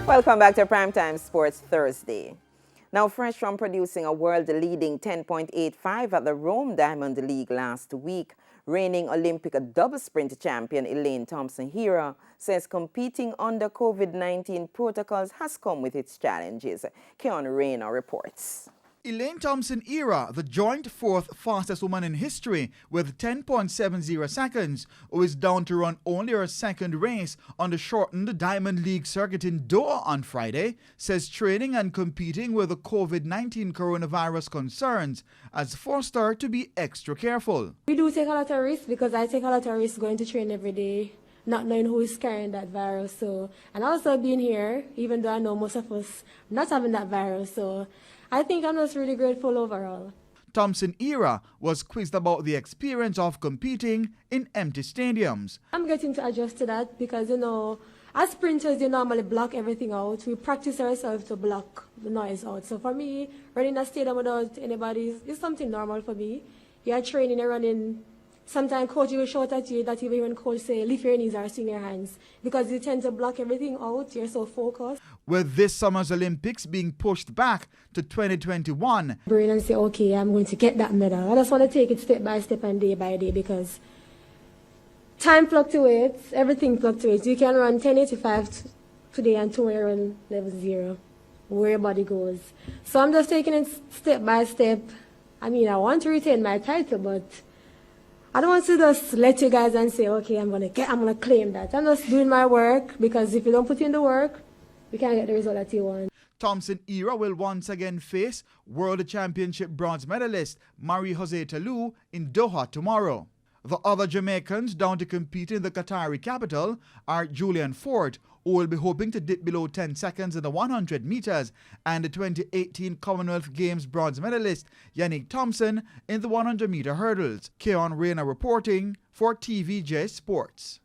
Welcome back to Primetime Sports Thursday. Now, fresh from producing a world-leading 10.85 at the Rome Diamond League last week, reigning Olympic double sprint champion Elaine Thompson-Herah says competing under COVID-19 protocols has come with its challenges. Keon Rayner reports. Elaine Thompson-Herah, the joint fourth fastest woman in history with 10.70 seconds, who is down to run only her second race on the shortened Diamond League circuit in Doha on Friday, says training and competing with the COVID-19 coronavirus concerns has forced her to be extra careful. We do take a lot of risks because I take a lot of risks going to train every day, not knowing who is carrying that virus. And also being here, even though I know most of us not having that virus. So I think I'm just really grateful overall. Thompson-Herah was quizzed about the experience of competing in empty stadiums. I'm getting to adjust to that because, as sprinters, you normally block everything out. We practice ourselves to block the noise out. So for me, running a stadium without anybody is something normal for me. You're training, you're running. Sometimes coach will shout at you that even coach say, lift your knees or swing your hands because you tend to block everything out. You're so focused. With this summer's Olympics being pushed back to 2021. Brain and say, okay, I'm going to get that medal. I just want to take it step by step and day by day because time fluctuates, everything fluctuates. You can run 10.85 today and tomorrow run level 0, where your body goes. So I'm just taking it step by step. I mean, I want to retain my title, but I don't want to just let you guys and say, okay, I'm gonna claim that. I'm just doing my work because if you don't put in the work, you can't get the result that you want. Thompson-Herah will once again face World Championship bronze medalist Marie-José Talou in Doha tomorrow. The other Jamaicans down to compete in the Qatari capital are Julian Fort, who will be hoping to dip below 10 seconds in the 100 meters, and the 2018 Commonwealth Games bronze medalist Yannick Thompson in the 100-meter hurdles. Keon Rayner reporting for TVJ Sports.